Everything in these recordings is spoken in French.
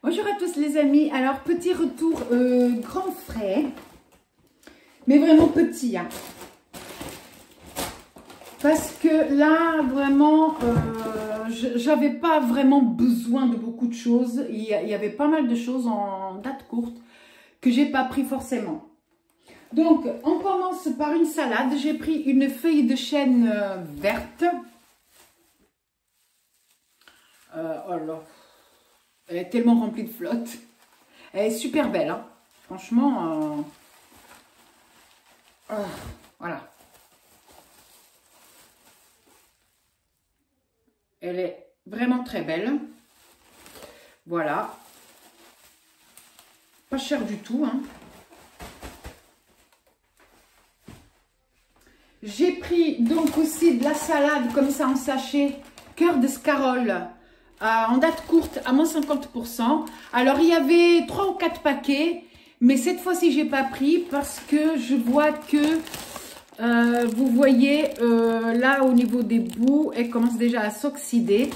Bonjour à tous les amis. Alors petit retour grand frais, mais vraiment petit, hein. Parce que là vraiment j'avais pas vraiment besoin de beaucoup de choses. Il y avait pas mal de choses en date courte que j'ai pas pris forcément. Donc on commence par une salade. J'ai pris une feuille de chêne verte. Alors, elle est tellement remplie de flotte. Elle est super belle, hein. Franchement, voilà. Elle est vraiment très belle. Voilà. Pas cher du tout, hein. J'ai pris donc aussi de la salade comme ça en sachet, cœur d'escarole. En date courte à moins 50%. Alors il y avait 3 ou 4 paquets, mais cette fois-ci j'ai pas pris parce que je vois que vous voyez là au niveau des bouts, elle commence déjà à s'oxyder.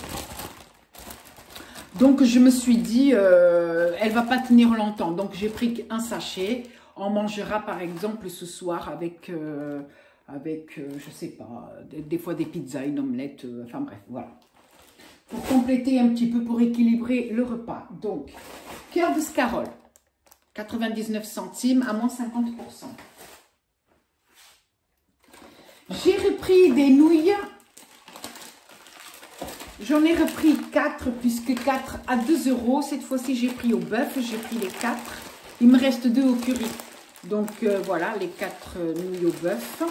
Donc je me suis dit elle va pas tenir longtemps, donc j'ai pris un sachet. On mangera par exemple ce soir avec je sais pas, des fois des pizzas, une omelette, enfin bref, voilà. Pour compléter un petit peu, pour équilibrer le repas. Donc, cœur d'escarole, 99 centimes à moins 50%. J'ai repris des nouilles. J'en ai repris 4, puisque 4 à 2 €. Cette fois-ci, j'ai pris au bœuf, j'ai pris les 4. Il me reste 2 au curry. Donc, voilà, les 4 nouilles au bœuf.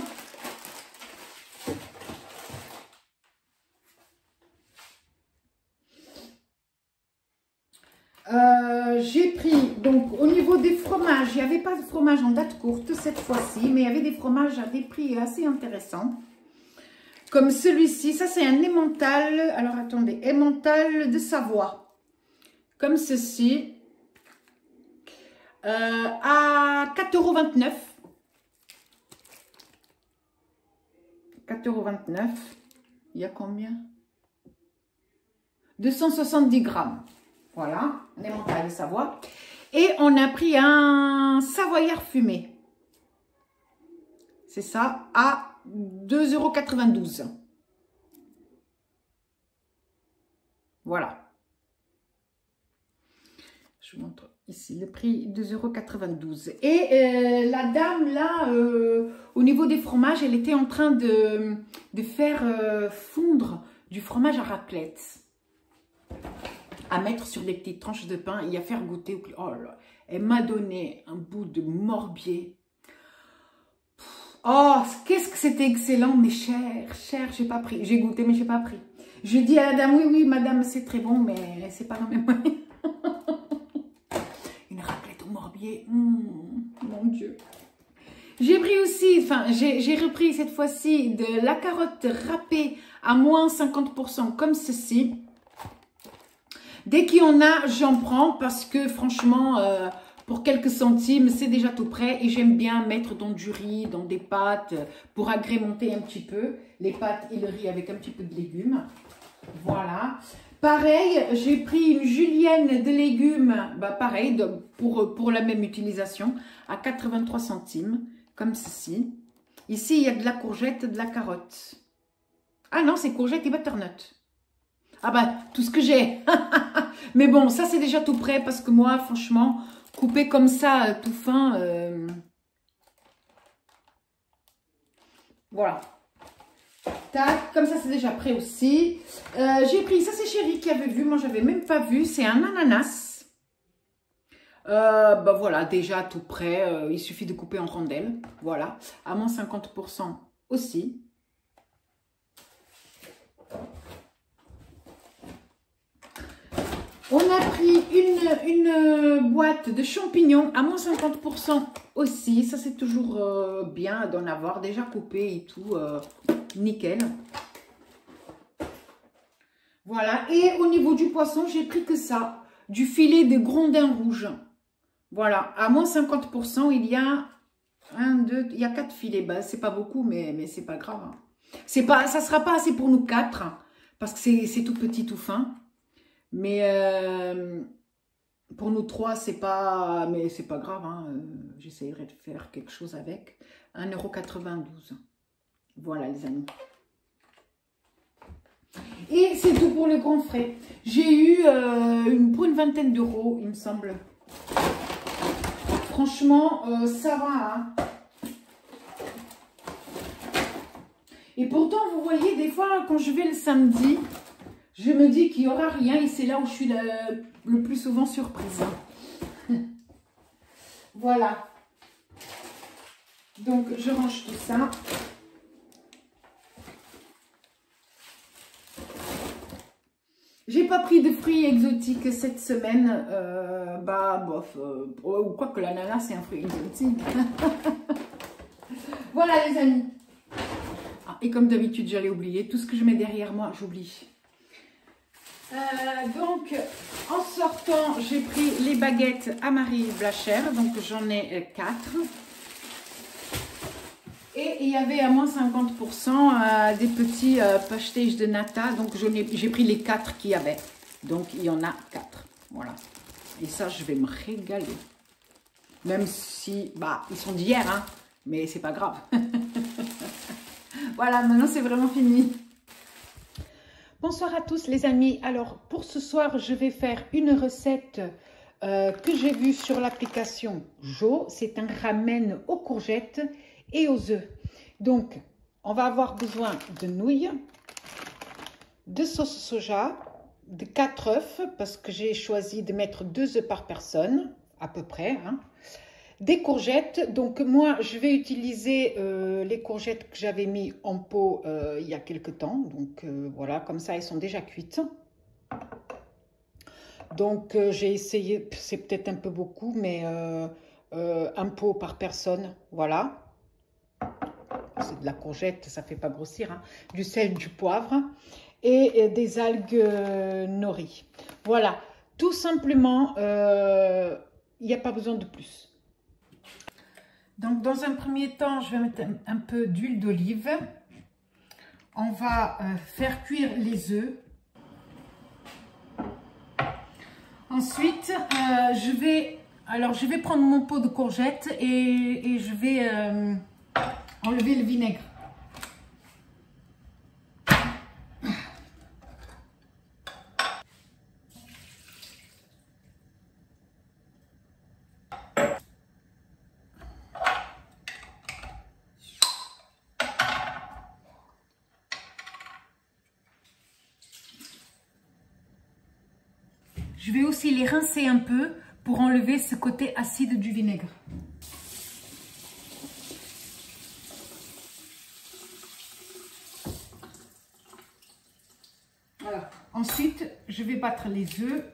J'ai pris, donc au niveau des fromages, il n'y avait pas de fromage en date courte cette fois-ci, mais il y avait des fromages à des prix assez intéressants. Comme celui-ci, ça c'est un emmental, alors attendez, emmental de Savoie. Comme ceci, à 4,29 €. 4,29 €, il y a combien? 270 grammes. Voilà, un emmental de Savoie. Et on a pris un savoyard fumé. C'est ça, à 2,92 €. Voilà. Je vous montre ici le prix, 2,92 €. Et la dame, là, au niveau des fromages, elle était en train de faire fondre du fromage à raclette. À mettre sur des petites tranches de pain et à faire goûter. Oh là, elle m'a donné un bout de morbier. Oh, qu'est-ce que c'était excellent, mais cher, j'ai pas pris. J'ai goûté, mais j'ai pas pris. Je dis à la dame, oui, madame, c'est très bon, mais c'est pas dans mes moyens. Une raclette au morbier, mon Dieu. J'ai pris aussi, enfin, j'ai repris cette fois-ci de la carotte râpée à moins 50%, comme ceci. Dès qu'il y en a, j'en prends parce que franchement, pour quelques centimes, c'est déjà tout prêt. Et j'aime bien mettre dans du riz, dans des pâtes, pour agrémenter un petit peu. Les pâtes et le riz avec un petit peu de légumes. Voilà. Pareil, j'ai pris une julienne de légumes, bah pareil, pour la même utilisation, à 83 centimes, comme ceci. Ici, il y a de la courgette, de la carotte. Ah non, c'est courgette et butternut. Ah bah, tout ce que j'ai. Mais bon, ça c'est déjà tout prêt parce que moi, franchement, couper comme ça, tout fin, voilà. Tac, comme ça c'est déjà prêt aussi. J'ai pris, ça c'est Chérie qui avait vu, moi j'avais même pas vu, c'est un ananas. Bah voilà, déjà tout prêt, il suffit de couper en rondelles, voilà. À moins 50% aussi. On a pris une boîte de champignons à moins 50% aussi. Ça, c'est toujours bien d'en avoir déjà coupé et tout. Nickel. Voilà. Et au niveau du poisson, j'ai pris que ça. Du filet de grondin rouge. Voilà. À moins 50%, il y a 4 filets. Bah, c'est pas beaucoup, mais c'est pas grave, hein. Ça sera pas assez pour nous 4. Parce que c'est tout petit, tout fin. Mais Pour nous trois, c'est pas... Mais c'est pas grave, hein. J'essayerai de faire quelque chose avec. 1,92 €. Voilà, les amis. Et c'est tout pour les grands frais. J'ai eu pour une vingtaine d'euros, il me semble. Franchement, ça va. Hein. Et pourtant, vous voyez, des fois, quand je vais le samedi, je me dis qu'il n'y aura rien. Et c'est là où je suis le plus souvent surprise. Voilà. Donc, je range tout ça. J'ai pas pris de fruits exotiques cette semaine. Bah, bof. Ou quoi que l'ananas, c'est un fruit exotique. Voilà, les amis. Ah, et comme d'habitude, j'allais oublier. Tout ce que je mets derrière moi, j'oublie. Donc, en sortant, j'ai pris les baguettes à Marie Blacher. Donc, j'en ai 4. Et il y avait à moins 50% des petits pastéis de nata. Donc, j'ai pris les 4 qu'il y avait. Donc, il y en a 4. Voilà. Et ça, je vais me régaler. Même si, bah, ils sont d'hier, hein. Mais c'est pas grave. Voilà, maintenant, c'est vraiment fini. Bonsoir à tous, les amis. Alors, pour ce soir, je vais faire une recette que j'ai vue sur l'application Jo. C'est un ramen aux courgettes et aux œufs. Donc, on va avoir besoin de nouilles, de sauce soja, de 4 œufs, parce que j'ai choisi de mettre 2 œufs par personne, à peu près, hein. Des courgettes. Donc, moi, je vais utiliser les courgettes que j'avais mis en pot il y a quelque temps. Donc, voilà, comme ça, elles sont déjà cuites. Donc, j'ai essayé, c'est peut-être un peu beaucoup, mais un pot par personne, voilà. C'est de la courgette, ça ne fait pas grossir, hein. Du sel, du poivre et des algues nori. Voilà, tout simplement, il n'y a pas besoin de plus. Donc, dans un premier temps, je vais mettre un peu d'huile d'olive. On va faire cuire les œufs. Ensuite, je vais prendre mon pot de courgettes et je vais enlever le vinaigre. Je vais aussi les rincer un peu pour enlever ce côté acide du vinaigre. Voilà. Ensuite, je vais battre les œufs.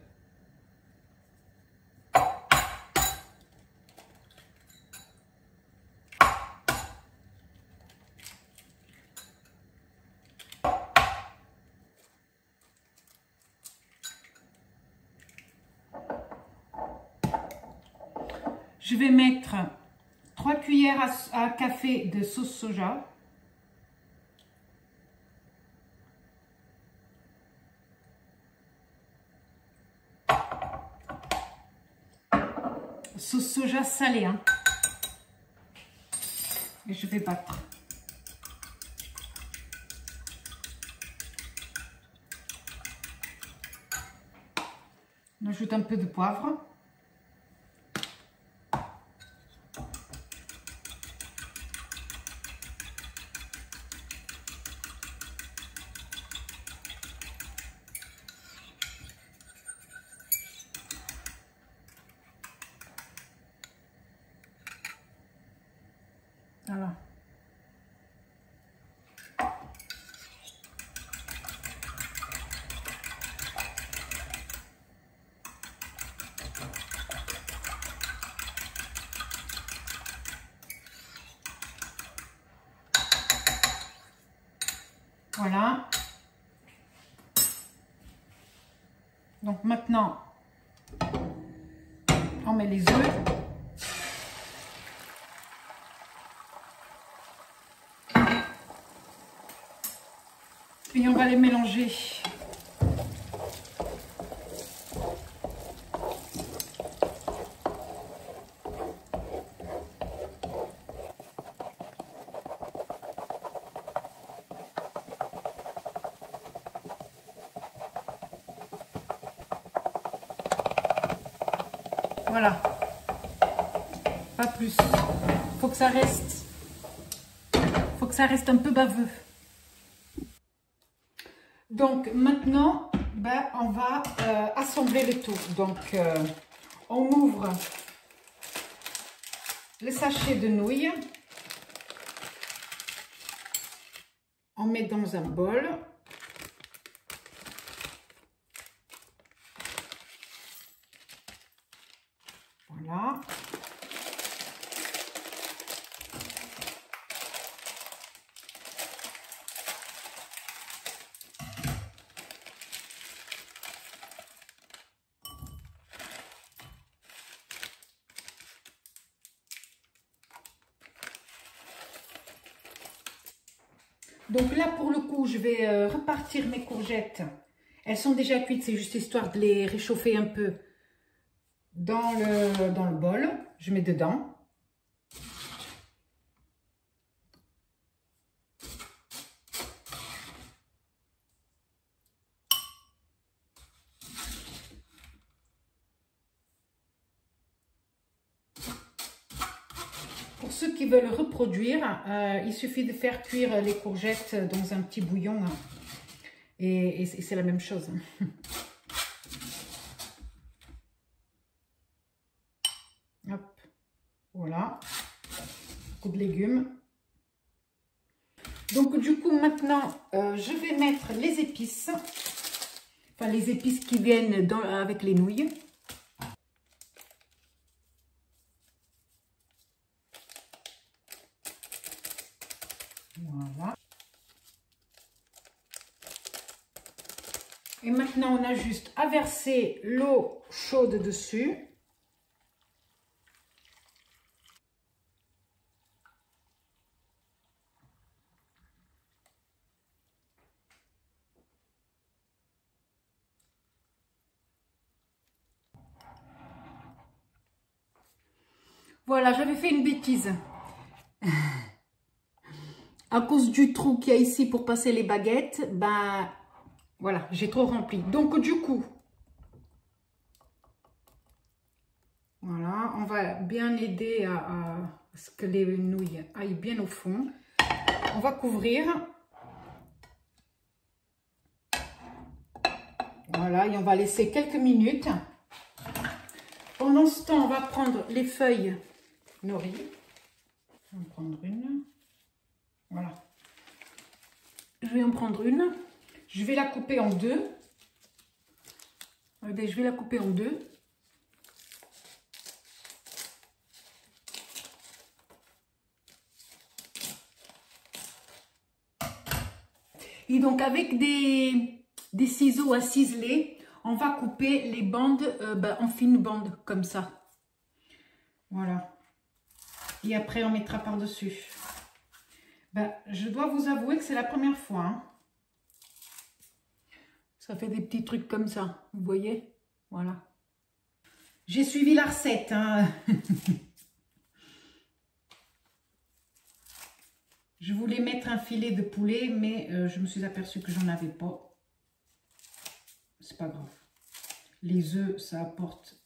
Je vais mettre 3 cuillères à café de sauce soja. Sauce soja salée, hein. Et je vais battre. On ajoute un peu de poivre. Voilà. Voilà. Donc maintenant, on met les œufs. Et on va les mélanger. Voilà. Pas plus. Faut que ça reste. Faut que ça reste un peu baveux. Donc maintenant, ben, on va assembler le tout. Donc on ouvre le sachet de nouilles. On met dans un bol. Voilà. Donc là, pour le coup, je vais repartir mes courgettes. Elles sont déjà cuites, c'est juste histoire de les réchauffer un peu dans le bol. Je mets dedans. Pour ceux qui veulent reproduire, il suffit de faire cuire les courgettes dans un petit bouillon. Et c'est la même chose. Hop, voilà. Beaucoup de légumes. Donc du coup, maintenant, je vais mettre les épices. Enfin, les épices qui viennent avec les nouilles. Voilà. Et maintenant, on a juste à verser l'eau chaude dessus. Voilà, j'avais fait une bêtise. À cause du trou qu'il y a ici pour passer les baguettes, ben voilà, j'ai trop rempli. Donc du coup, voilà, on va bien aider à ce que les nouilles aillent bien au fond. On va couvrir. Voilà, et on va laisser quelques minutes. Pendant ce temps, on va prendre les feuilles nori. Je vais en prendre une. Voilà. Je vais en prendre une. Je vais la couper en deux. Regardez, je vais la couper en deux. Et donc, avec des ciseaux à ciseler, on va couper les bandes en fines bandes, comme ça. Voilà. Et après, on mettra par-dessus. Je dois vous avouer que c'est la première fois. Hein. Ça fait des petits trucs comme ça, vous voyez? Voilà. J'ai suivi la recette. Hein. Je voulais mettre un filet de poulet, mais je me suis aperçue que j'en avais pas. C'est pas grave. Les œufs, ça apporte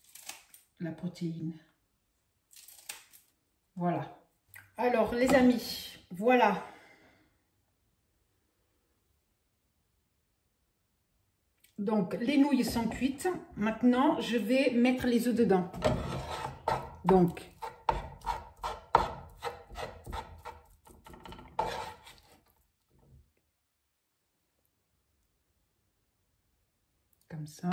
la protéine. Voilà. Alors, les amis, voilà. Donc, les nouilles sont cuites. Maintenant, je vais mettre les œufs dedans. Donc, comme ça.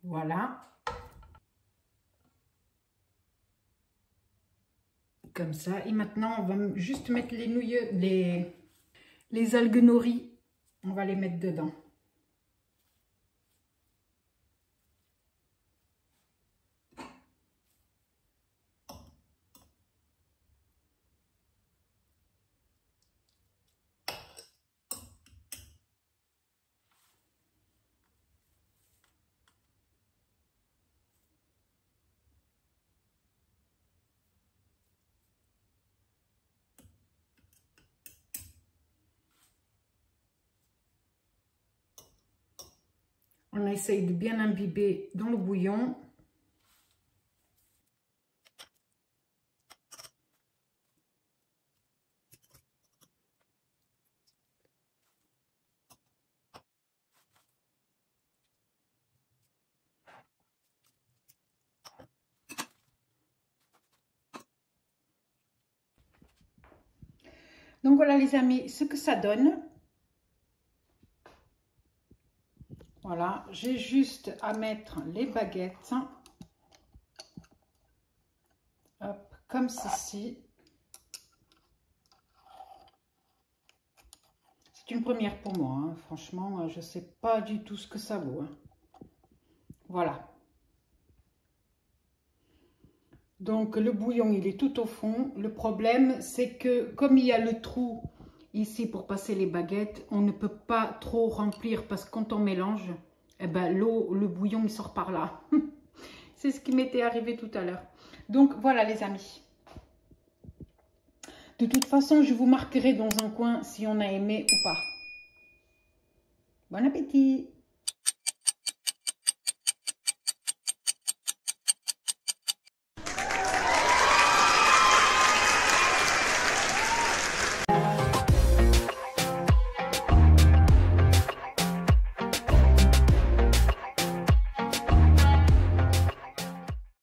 Voilà. Comme ça. Et maintenant, on va juste mettre les nouilles, les algues nori. On va les mettre dedans. On essaye de bien imbiber dans le bouillon. Donc voilà les amis, ce que ça donne. Voilà, j'ai juste à mettre les baguettes. Hop, comme ceci. C'est une première pour moi, hein. Franchement, je ne sais pas du tout ce que ça vaut, hein. Voilà. Donc le bouillon, il est tout au fond. Le problème, c'est que comme il y a le trou ici pour passer les baguettes, on ne peut pas trop remplir parce que quand on mélange, eh ben, l'eau, le bouillon, il sort par là. C'est ce qui m'était arrivé tout à l'heure. Donc voilà les amis. De toute façon, je vous marquerai dans un coin si on a aimé ou pas. Bon appétit!